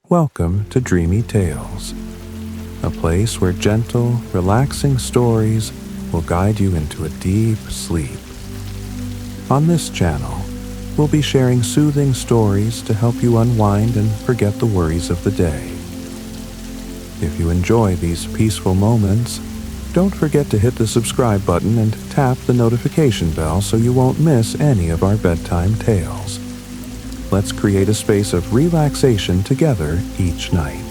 Welcome to Dreamy Tales, a place where gentle, relaxing stories will guide you into a deep sleep. On this channel, we'll be sharing soothing stories to help you unwind and forget the worries of the day. If you enjoy these peaceful moments, don't forget to hit the subscribe button and tap the notification bell so you won't miss any of our bedtime tales. Let's create a space of relaxation together each night.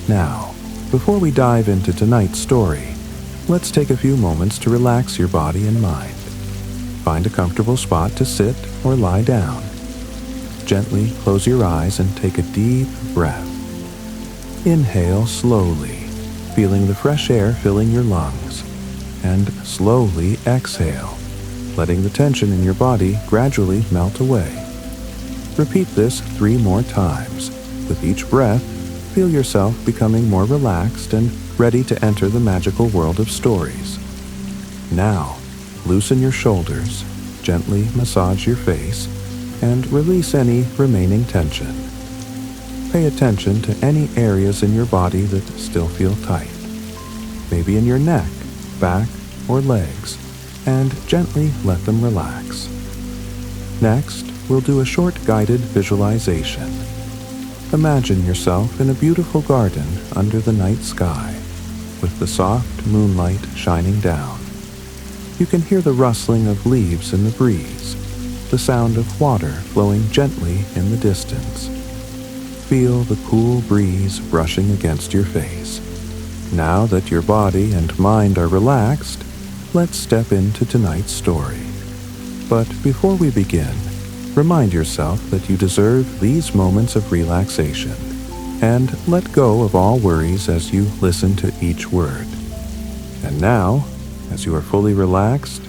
Now, before we dive into tonight's story, let's take a few moments to relax your body and mind. Find a comfortable spot to sit or lie down. Gently close your eyes and take a deep breath. Inhale slowly, feeling the fresh air filling your lungs, and slowly exhale, letting the tension in your body gradually melt away. Repeat this 3 more times. With each breath, feel yourself becoming more relaxed and ready to enter the magical world of stories. Now, loosen your shoulders, gently massage your face, and release any remaining tension. Pay attention to any areas in your body that still feel tight, maybe in your neck, back, or legs, and gently let them relax. Next, we'll do a short guided visualization. Imagine yourself in a beautiful garden under the night sky, with the soft moonlight shining down. You can hear the rustling of leaves in the breeze, the sound of water flowing gently in the distance. Feel the cool breeze brushing against your face. Now that your body and mind are relaxed, let's step into tonight's story. But before we begin, remind yourself that you deserve these moments of relaxation, and let go of all worries as you listen to each word. And now, as you are fully relaxed,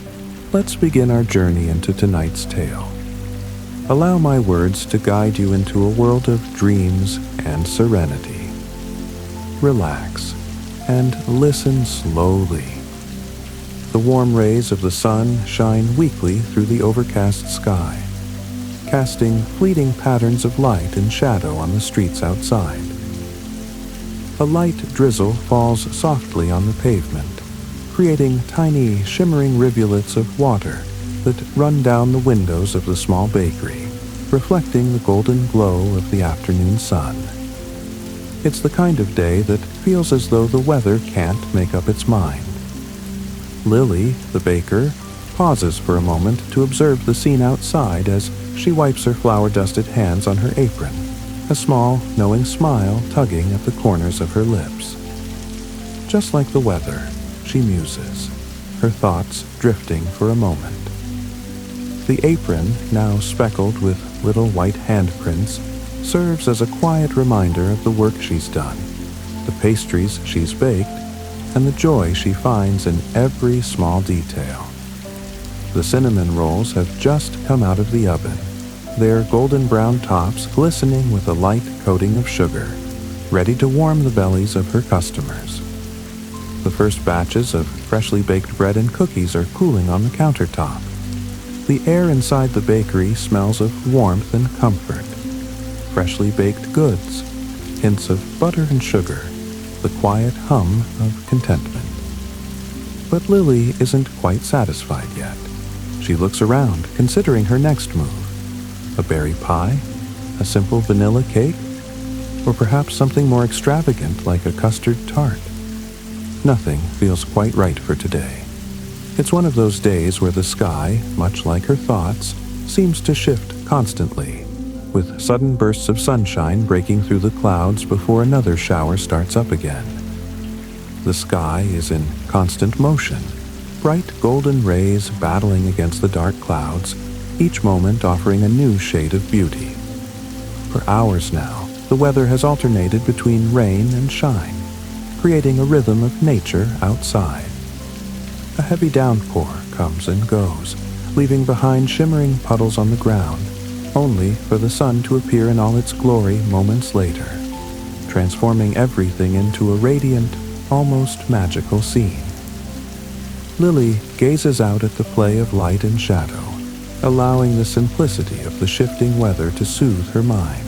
let's begin our journey into tonight's tale. Allow my words to guide you into a world of dreams and serenity. Relax and listen slowly. The warm rays of the sun shine weakly through the overcast sky, casting fleeting patterns of light and shadow on the streets outside. A light drizzle falls softly on the pavement, creating tiny, shimmering rivulets of water that run down the windows of the small bakery, reflecting the golden glow of the afternoon sun. It's the kind of day that feels as though the weather can't make up its mind. Lily, the baker, pauses for a moment to observe the scene outside as she wipes her flour-dusted hands on her apron, a small, knowing smile tugging at the corners of her lips. Just like the weather, she muses, her thoughts drifting for a moment. The apron, now speckled with little white handprints, serves as a quiet reminder of the work she's done, the pastries she's baked, and the joy she finds in every small detail. The cinnamon rolls have just come out of the oven, their golden brown tops glistening with a light coating of sugar, ready to warm the bellies of her customers. The first batches of freshly baked bread and cookies are cooling on the countertop. The air inside the bakery smells of warmth and comfort. Freshly baked goods, hints of butter and sugar, the quiet hum of contentment. But Lily isn't quite satisfied yet. She looks around, considering her next move. A berry pie? A simple vanilla cake? Or perhaps something more extravagant like a custard tart? Nothing feels quite right for today. It's one of those days where the sky, much like her thoughts, seems to shift constantly, with sudden bursts of sunshine breaking through the clouds before another shower starts up again. The sky is in constant motion, bright golden rays battling against the dark clouds, each moment offering a new shade of beauty. For hours now, the weather has alternated between rain and shine, creating a rhythm of nature outside. A heavy downpour comes and goes, leaving behind shimmering puddles on the ground, only for the sun to appear in all its glory moments later, transforming everything into a radiant, almost magical scene. Lily gazes out at the play of light and shadow, allowing the simplicity of the shifting weather to soothe her mind.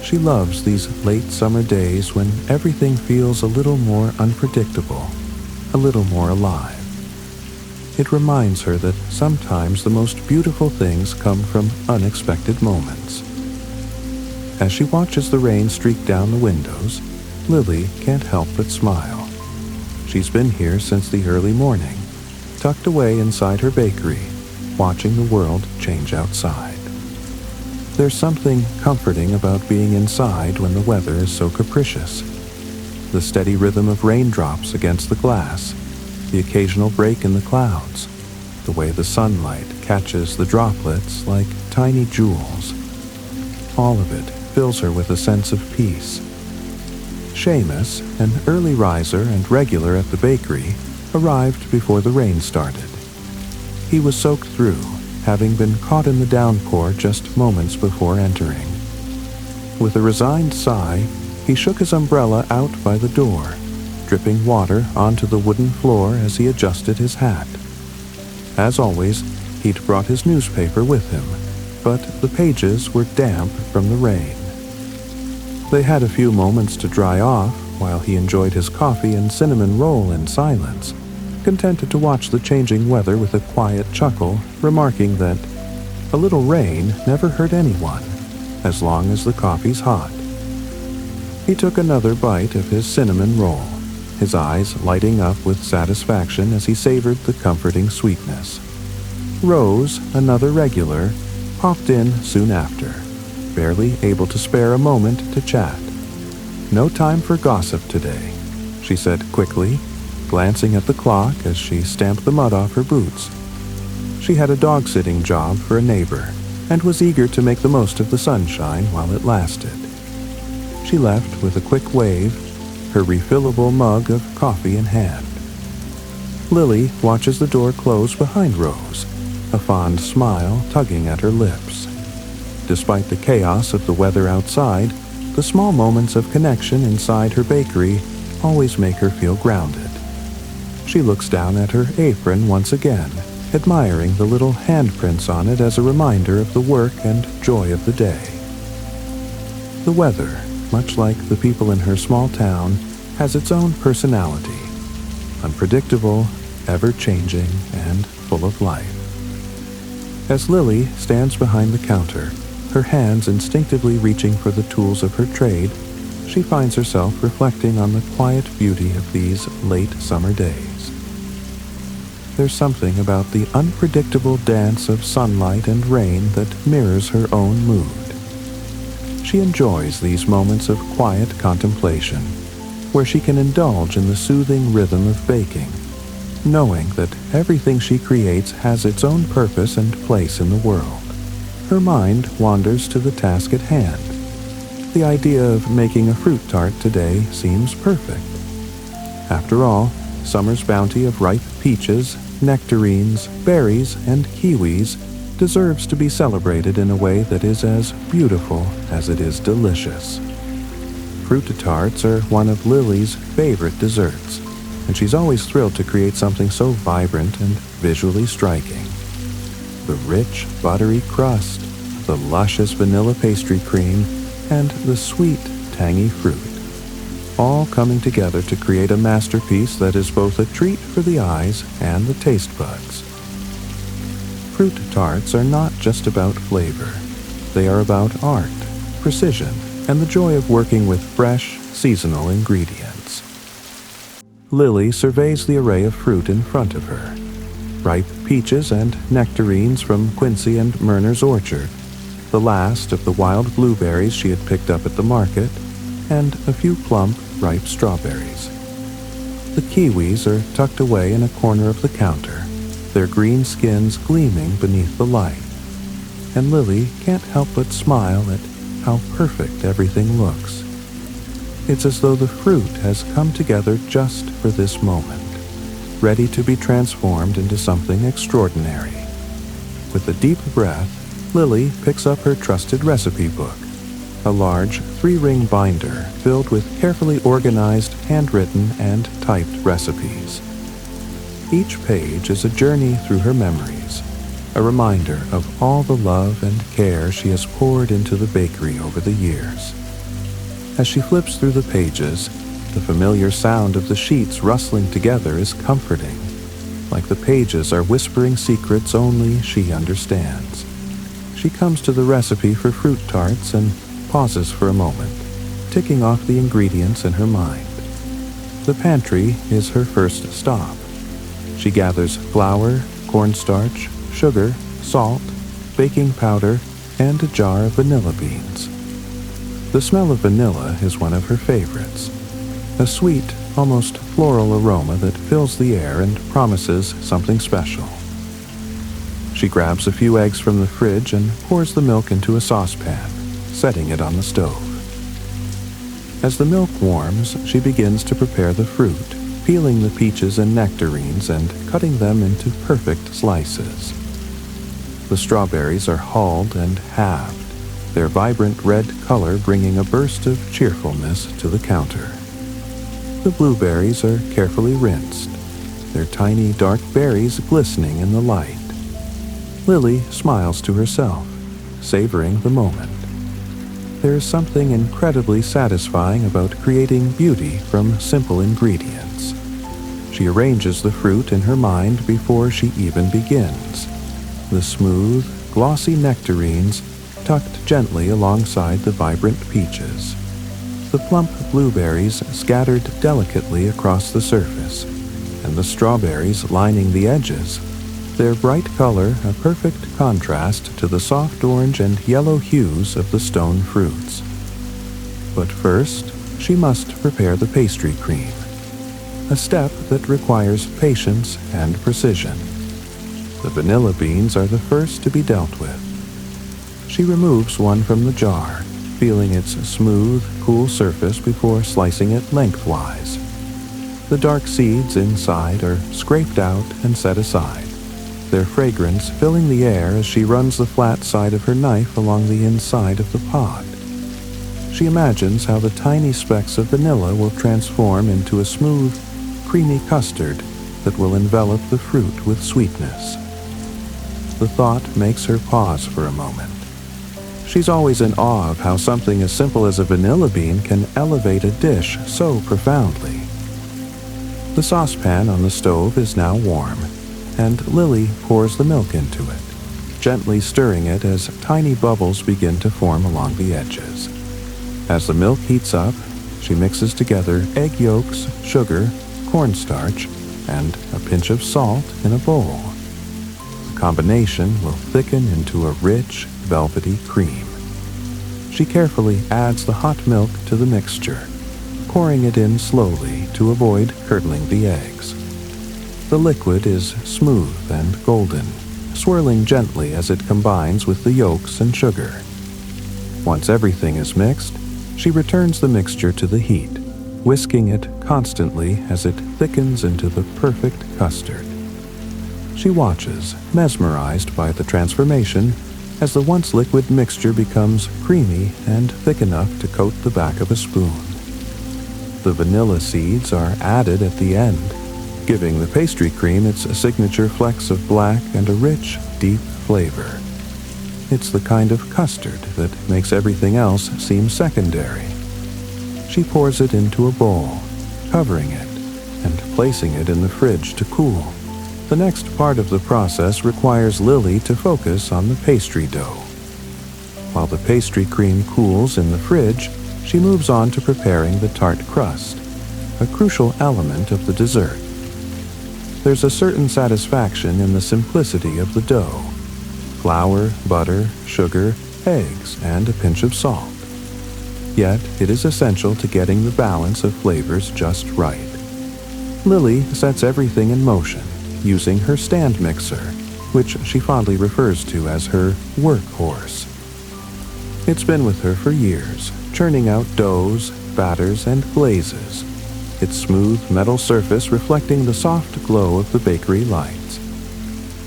She loves these late summer days when everything feels a little more unpredictable, a little more alive. It reminds her that sometimes the most beautiful things come from unexpected moments. As she watches the rain streak down the windows, Lily can't help but smile. She's been here since the early morning, tucked away inside her bakery, watching the world change outside. There's something comforting about being inside when the weather is so capricious. The steady rhythm of raindrops against the glass, the occasional break in the clouds, the way the sunlight catches the droplets like tiny jewels. All of it fills her with a sense of peace. Seamus, an early riser and regular at the bakery, arrived before the rain started. He was soaked through, having been caught in the downpour just moments before entering. With a resigned sigh, he shook his umbrella out by the door, dripping water onto the wooden floor as he adjusted his hat. As always, he'd brought his newspaper with him, but the pages were damp from the rain. They had a few moments to dry off while he enjoyed his coffee and cinnamon roll in silence, contented to watch the changing weather with a quiet chuckle, remarking that a little rain never hurt anyone, as long as the coffee's hot. He took another bite of his cinnamon roll, his eyes lighting up with satisfaction as he savored the comforting sweetness. Rose, another regular, popped in soon after, barely able to spare a moment to chat. "No time for gossip today," she said quickly, glancing at the clock as she stamped the mud off her boots. She had a dog-sitting job for a neighbor and was eager to make the most of the sunshine while it lasted. She left with a quick wave, her refillable mug of coffee in hand. Lily watches the door close behind Rose, a fond smile tugging at her lips. Despite the chaos of the weather outside, the small moments of connection inside her bakery always make her feel grounded. She looks down at her apron once again, admiring the little handprints on it as a reminder of the work and joy of the day. The weather, much like the people in her small town, has its own personality, unpredictable, ever-changing, and full of life. As Lily stands behind the counter, her hands instinctively reaching for the tools of her trade, she finds herself reflecting on the quiet beauty of these late summer days. There's something about the unpredictable dance of sunlight and rain that mirrors her own mood. She enjoys these moments of quiet contemplation, where she can indulge in the soothing rhythm of baking, knowing that everything she creates has its own purpose and place in the world. Her mind wanders to the task at hand. The idea of making a fruit tart today seems perfect. After all, summer's bounty of ripe peaches, nectarines, berries, and kiwis deserves to be celebrated in a way that is as beautiful as it is delicious. Fruit tarts are one of Lily's favorite desserts, and she's always thrilled to create something so vibrant and visually striking. The rich, buttery crust, the luscious vanilla pastry cream, and the sweet, tangy fruit, all coming together to create a masterpiece that is both a treat for the eyes and the taste buds. Fruit tarts are not just about flavor. They are about art, precision, and the joy of working with fresh, seasonal ingredients. Lily surveys the array of fruit in front of her. Ripe peaches and nectarines from Quincy and Murner's orchard, the last of the wild blueberries she had picked up at the market, and a few plump, ripe strawberries. The kiwis are tucked away in a corner of the counter, their green skins gleaming beneath the light, and Lily can't help but smile at how perfect everything looks. It's as though the fruit has come together just for this moment, ready to be transformed into something extraordinary. With a deep breath, Lily picks up her trusted recipe book, a large 3-ring binder filled with carefully organized, handwritten, and typed recipes. Each page is a journey through her memories, a reminder of all the love and care she has poured into the bakery over the years. As she flips through the pages, the familiar sound of the sheets rustling together is comforting, like the pages are whispering secrets only she understands. She comes to the recipe for fruit tarts and pauses for a moment, ticking off the ingredients in her mind. The pantry is her first stop. She gathers flour, cornstarch, sugar, salt, baking powder, and a jar of vanilla beans. The smell of vanilla is one of her favorites, a sweet, almost floral aroma that fills the air and promises something special. She grabs a few eggs from the fridge and pours the milk into a saucepan, setting it on the stove. As the milk warms, she begins to prepare the fruit, peeling the peaches and nectarines and cutting them into perfect slices. The strawberries are hulled and halved, their vibrant red color bringing a burst of cheerfulness to the counter. The blueberries are carefully rinsed, their tiny dark berries glistening in the light. Lily smiles to herself, savoring the moment. There is something incredibly satisfying about creating beauty from simple ingredients. She arranges the fruit in her mind before she even begins. The smooth, glossy nectarines tucked gently alongside the vibrant peaches. The plump blueberries scattered delicately across the surface, and the strawberries lining the edges, their bright color a perfect contrast to the soft orange and yellow hues of the stone fruits. But first, she must prepare the pastry cream, a step that requires patience and precision. The vanilla beans are the first to be dealt with. She removes one from the jar, feeling its smooth, cool surface before slicing it lengthwise. The dark seeds inside are scraped out and set aside, their fragrance filling the air as she runs the flat side of her knife along the inside of the pod. She imagines how the tiny specks of vanilla will transform into a smooth, creamy custard that will envelop the fruit with sweetness. The thought makes her pause for a moment. She's always in awe of how something as simple as a vanilla bean can elevate a dish so profoundly. The saucepan on the stove is now warm, and Lily pours the milk into it, gently stirring it as tiny bubbles begin to form along the edges. As the milk heats up, she mixes together egg yolks, sugar, cornstarch, and a pinch of salt in a bowl. The combination will thicken into a rich, velvety cream. She carefully adds the hot milk to the mixture, pouring it in slowly to avoid curdling the eggs. The liquid is smooth and golden, swirling gently as it combines with the yolks and sugar. Once everything is mixed, she returns the mixture to the heat, whisking it constantly as it thickens into the perfect custard. She watches, mesmerized by the transformation, as the once liquid mixture becomes creamy and thick enough to coat the back of a spoon. The vanilla seeds are added at the end, giving the pastry cream its signature flecks of black and a rich, deep flavor. It's the kind of custard that makes everything else seem secondary. She pours it into a bowl, covering it, and placing it in the fridge to cool. The next part of the process requires Lily to focus on the pastry dough. While the pastry cream cools in the fridge, she moves on to preparing the tart crust, a crucial element of the dessert. There's a certain satisfaction in the simplicity of the dough: flour, butter, sugar, eggs, and a pinch of salt. Yet, it is essential to getting the balance of flavors just right. Lily sets everything in motion, using her stand mixer, which she fondly refers to as her workhorse. It's been with her for years, churning out doughs, batters, and glazes, its smooth metal surface reflecting the soft glow of the bakery lights.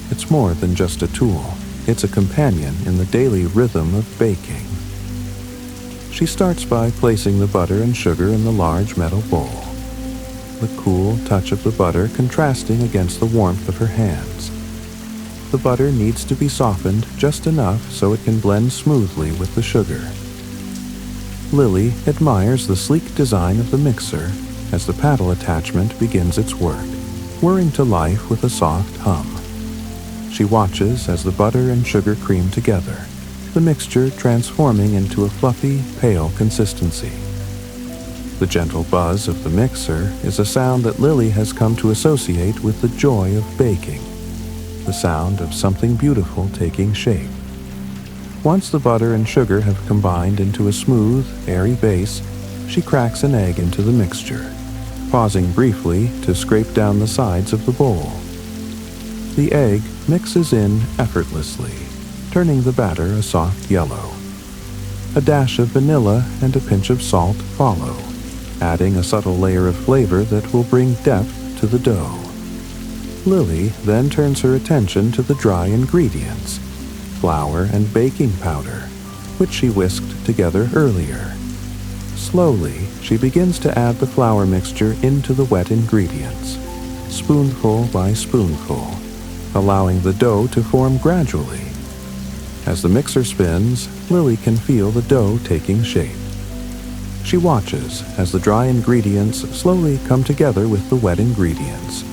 It's more than just a tool, it's a companion in the daily rhythm of baking. She starts by placing the butter and sugar in the large metal bowl, the cool touch of the butter contrasting against the warmth of her hands. The butter needs to be softened just enough so it can blend smoothly with the sugar. Lily admires the sleek design of the mixer as the paddle attachment begins its work, whirring to life with a soft hum. She watches as the butter and sugar cream together, the mixture transforming into a fluffy, pale consistency. The gentle buzz of the mixer is a sound that Lily has come to associate with the joy of baking, the sound of something beautiful taking shape. Once the butter and sugar have combined into a smooth, airy base, she cracks an egg into the mixture, pausing briefly to scrape down the sides of the bowl. The egg mixes in effortlessly, turning the batter a soft yellow. A dash of vanilla and a pinch of salt follow, adding a subtle layer of flavor that will bring depth to the dough. Lily then turns her attention to the dry ingredients, flour and baking powder, which she whisked together earlier. Slowly, she begins to add the flour mixture into the wet ingredients, spoonful by spoonful, allowing the dough to form gradually. As the mixer spins, Lily can feel the dough taking shape. She watches as the dry ingredients slowly come together with the wet ingredients,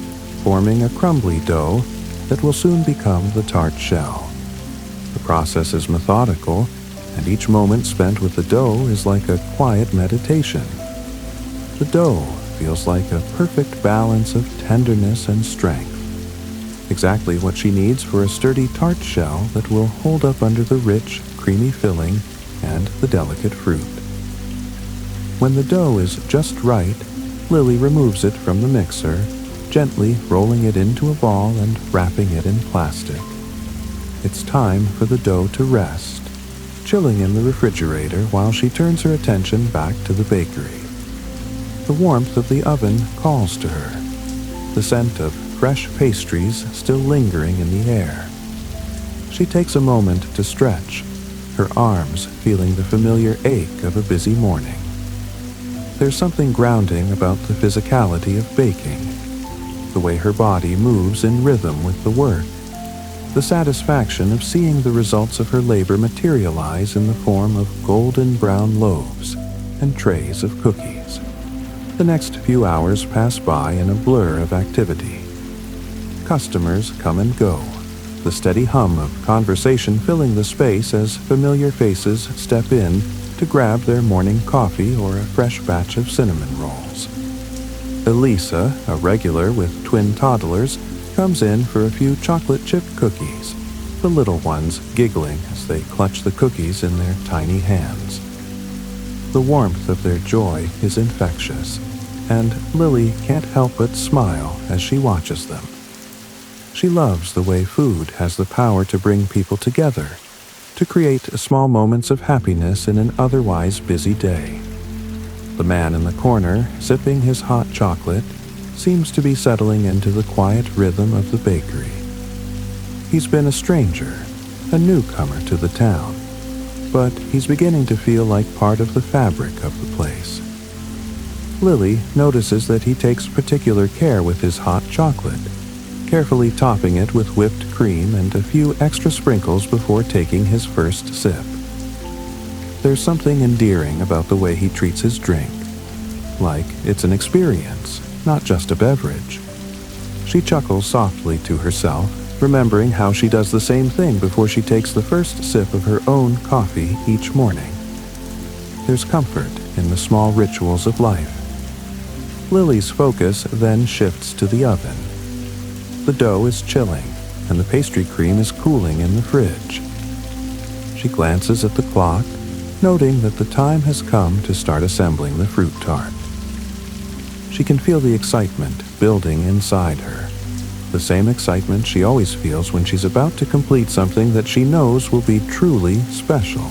forming a crumbly dough that will soon become the tart shell. The process is methodical, and each moment spent with the dough is like a quiet meditation. The dough feels like a perfect balance of tenderness and strength, exactly what she needs for a sturdy tart shell that will hold up under the rich, creamy filling and the delicate fruit. When the dough is just right, Lily removes it from the mixer, gently rolling it into a ball and wrapping it in plastic. It's time for the dough to rest, chilling in the refrigerator while she turns her attention back to the bakery. The warmth of the oven calls to her, the scent of fresh pastries still lingering in the air. She takes a moment to stretch, her arms feeling the familiar ache of a busy morning. There's something grounding about the physicality of baking, the way her body moves in rhythm with the work, the satisfaction of seeing the results of her labor materialize in the form of golden brown loaves and trays of cookies. The next few hours pass by in a blur of activity. Customers come and go, the steady hum of conversation filling the space as familiar faces step in to grab their morning coffee or a fresh batch of cinnamon rolls. Elisa, a regular with twin toddlers, comes in for a few chocolate chip cookies, the little ones giggling as they clutch the cookies in their tiny hands. The warmth of their joy is infectious, and Lily can't help but smile as she watches them. She loves the way food has the power to bring people together, to create small moments of happiness in an otherwise busy day. The man in the corner, sipping his hot chocolate, seems to be settling into the quiet rhythm of the bakery. He's been a stranger, a newcomer to the town, but he's beginning to feel like part of the fabric of the place. Lily notices that he takes particular care with his hot chocolate, carefully topping it with whipped cream and a few extra sprinkles before taking his first sip. There's something endearing about the way he treats his drink, like it's an experience, not just a beverage. She chuckles softly to herself, remembering how she does the same thing before she takes the first sip of her own coffee each morning. There's comfort in the small rituals of life. Lily's focus then shifts to the oven. The dough is chilling, and the pastry cream is cooling in the fridge. She glances at the clock, noting that the time has come to start assembling the fruit tart. She can feel the excitement building inside her, the same excitement she always feels when she's about to complete something that she knows will be truly special.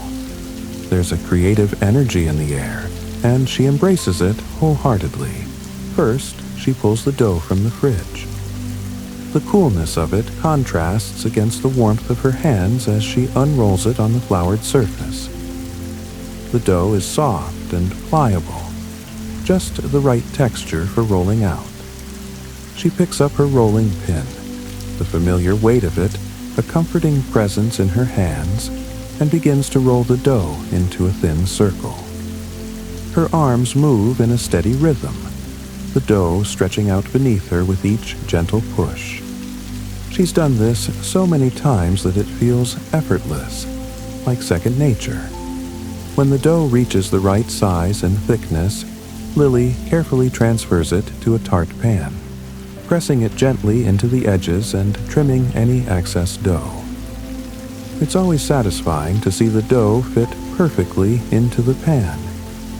There's a creative energy in the air, and she embraces it wholeheartedly. First, she pulls the dough from the fridge. The coolness of it contrasts against the warmth of her hands as she unrolls it on the floured surface. The dough is soft and pliable, just the right texture for rolling out. She picks up her rolling pin, the familiar weight of it, a comforting presence in her hands, and begins to roll the dough into a thin circle. Her arms move in a steady rhythm, the dough stretching out beneath her with each gentle push. She's done this so many times that it feels effortless, like second nature. When the dough reaches the right size and thickness, Lily carefully transfers it to a Tart pan, pressing it gently into the edges and trimming any excess dough. It's always satisfying to see the dough fit perfectly into the pan,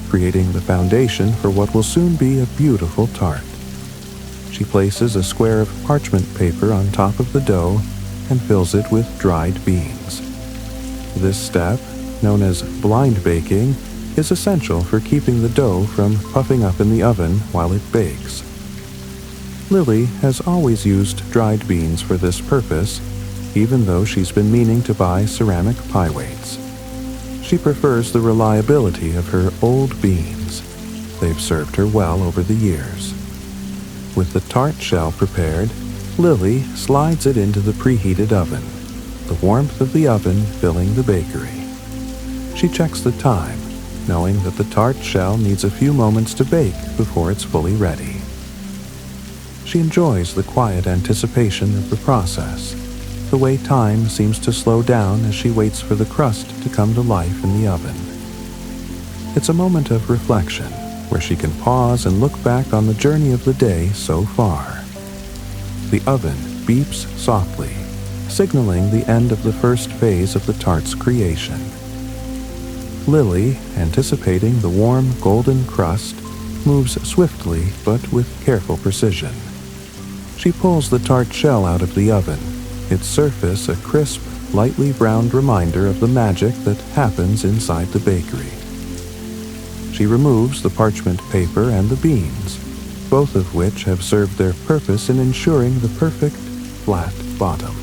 creating the foundation for what will soon be a beautiful tart. She places a square of parchment paper on top of the dough and fills it with dried beans. This step, known as blind baking, is essential for keeping the dough from puffing up in the oven while it bakes. Lily has always used dried beans for this purpose, even though she's been meaning to buy ceramic pie weights. She prefers the reliability of her old beans. They've served her well over the years. With the tart shell prepared, Lily slides it into the preheated oven, the warmth of the oven filling the bakery. She checks the time, knowing that the tart shell needs a few moments to bake before it's fully ready. She enjoys the quiet anticipation of the process, the way time seems to slow down as she waits for the crust to come to life in the oven. It's a moment of reflection, where she can pause and look back on the journey of the day so far. The oven beeps softly, signaling the end of the first phase of the tart's creation. Lily, anticipating the warm golden crust, moves swiftly but with careful precision. She pulls the tart shell out of the oven, its surface a crisp, lightly browned reminder of the magic that happens inside the bakery. She removes the parchment paper and the beans, both of which have served their purpose in ensuring the perfect, flat bottom.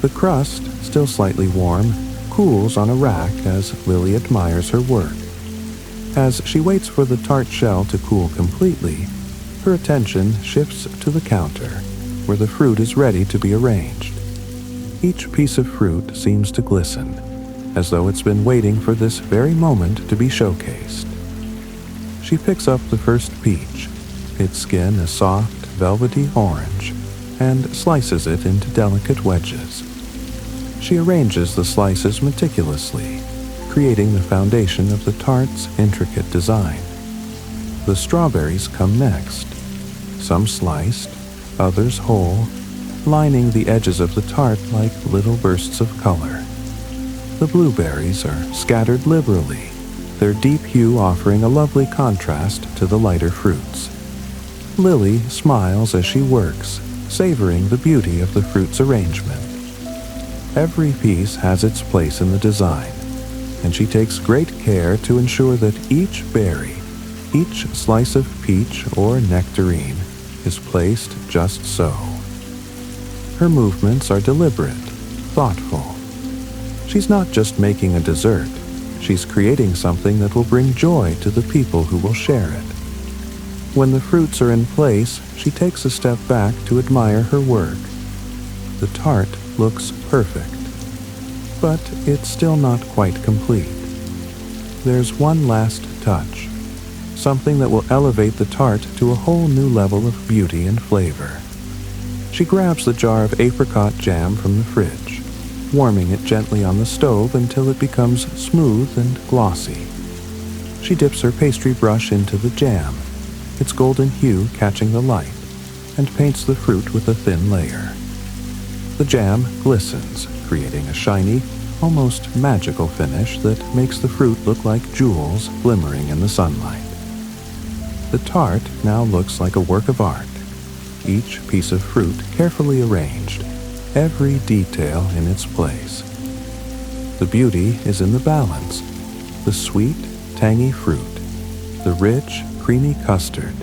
The crust, still slightly warm, cools on a rack as Lily admires her work. As she waits for the tart shell to cool completely, her attention shifts to the counter, where the fruit is ready to be arranged. Each piece of fruit seems to glisten, as though it's been waiting for this very moment to be showcased. She picks up the first peach, its skin a soft, velvety orange, and slices it into delicate wedges. She arranges the slices meticulously, creating the foundation of the tart's intricate design. The strawberries come next, some sliced, others whole, lining the edges of the tart like little bursts of color. The blueberries are scattered liberally, their deep hue offering a lovely contrast to the lighter fruits. Lily smiles as she works, savoring the beauty of the fruit's arrangement. Every piece has its place in the design, and she takes great care to ensure that each berry, each slice of peach or nectarine, is placed just so. Her movements are deliberate, thoughtful. She's not just making a dessert, she's creating something that will bring joy to the people who will share it. When the fruits are in place, she takes a step back to admire her work. The tart looks perfect, but it's still not quite complete. There's one last touch, something that will elevate the tart to a whole new level of beauty and flavor. She grabs the jar of apricot jam from the fridge, warming it gently on the stove until it becomes smooth and glossy. She dips her pastry brush into the jam, its golden hue catching the light, and paints the fruit with a thin layer. The jam glistens, creating a shiny, almost magical finish that makes the fruit look like jewels glimmering in the sunlight. The tart now looks like a work of art, each piece of fruit carefully arranged, every detail in its place. The beauty is in the balance, the sweet, tangy fruit, the rich, creamy custard,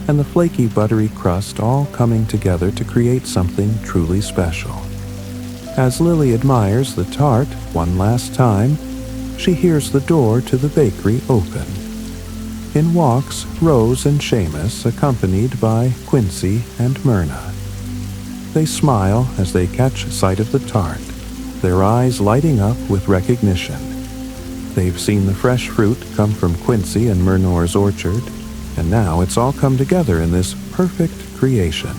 and the flaky, buttery crust all coming together to create something truly special. As Lily admires the tart one last time, she hears the door to the bakery open. In walks Rose and Seamus, accompanied by Quincy and Myrna. They smile as they catch sight of the tart, their eyes lighting up with recognition. They've seen the fresh fruit come from Quincy and Myrnor's orchard, and now it's all come together in this perfect creation.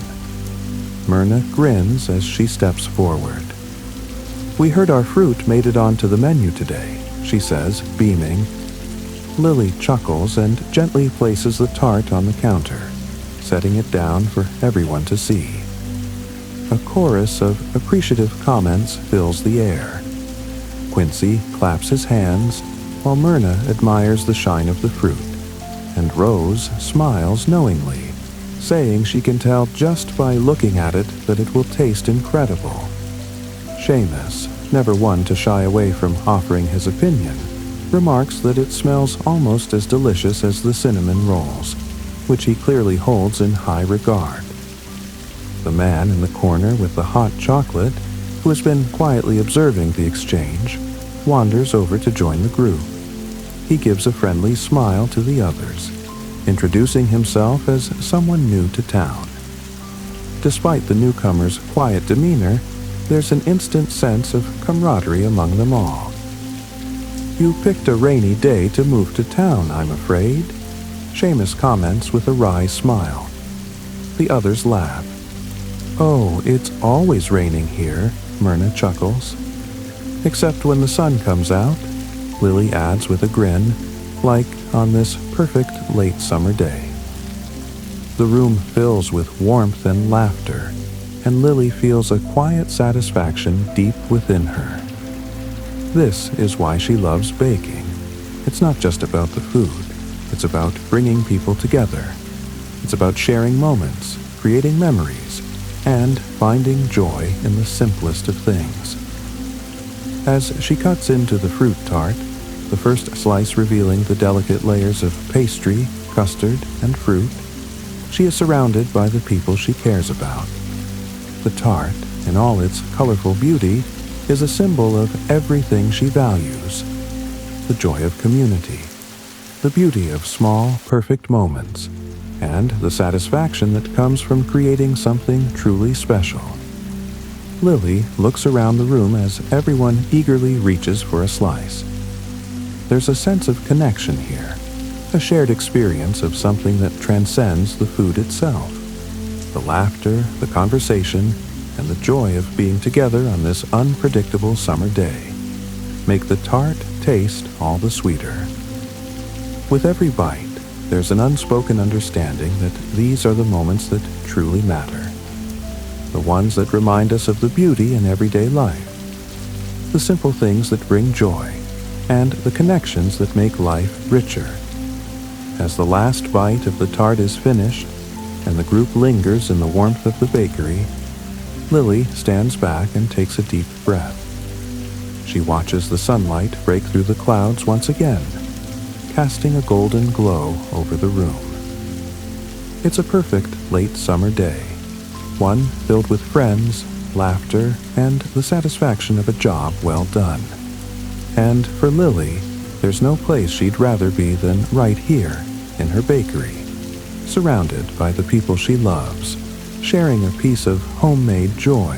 Myrna grins as she steps forward. "We heard our fruit made it onto the menu today," she says, beaming. Lily chuckles and gently places the tart on the counter, setting it down for everyone to see. A chorus of appreciative comments fills the air. Quincy claps his hands, while Myrna admires the shine of the fruit, and Rose smiles knowingly, saying she can tell just by looking at it that it will taste incredible. Seamus, never one to shy away from offering his opinion, remarks that it smells almost as delicious as the cinnamon rolls, which he clearly holds in high regard. The man in the corner with the hot chocolate, who has been quietly observing the exchange, wanders over to join the group. He gives a friendly smile to the others, introducing himself as someone new to town. Despite the newcomer's quiet demeanor, there's an instant sense of camaraderie among them all. "You picked a rainy day to move to town, I'm afraid," Seamus comments with a wry smile. The others laugh. "Oh, it's always raining here," Myrna chuckles. "Except when the sun comes out," Lily adds with a grin, like on this perfect late summer day. The room fills with warmth and laughter, and Lily feels a quiet satisfaction deep within her. This is why she loves baking. It's not just about the food. It's about bringing people together. It's about sharing moments, creating memories, and finding joy in the simplest of things. As she cuts into the fruit tart, the first slice revealing the delicate layers of pastry, custard, and fruit, she is surrounded by the people she cares about. The tart, in all its colorful beauty, is a symbol of everything she values: the joy of community, the beauty of small, perfect moments, and the satisfaction that comes from creating something truly special. Lily looks around the room as everyone eagerly reaches for a slice. There's a sense of connection here, a shared experience of something that transcends the food itself. The laughter, the conversation, and the joy of being together on this unpredictable summer day make the tart taste all the sweeter. With every bite, there's an unspoken understanding that these are the moments that truly matter, the ones that remind us of the beauty in everyday life, the simple things that bring joy, and the connections that make life richer. As the last bite of the tart is finished, and the group lingers in the warmth of the bakery, Lily stands back and takes a deep breath. She watches the sunlight break through the clouds once again, casting a golden glow over the room. It's a perfect late summer day, one filled with friends, laughter, and the satisfaction of a job well done. And for Lily, there's no place she'd rather be than right here in her bakery, surrounded by the people she loves, sharing a piece of homemade joy.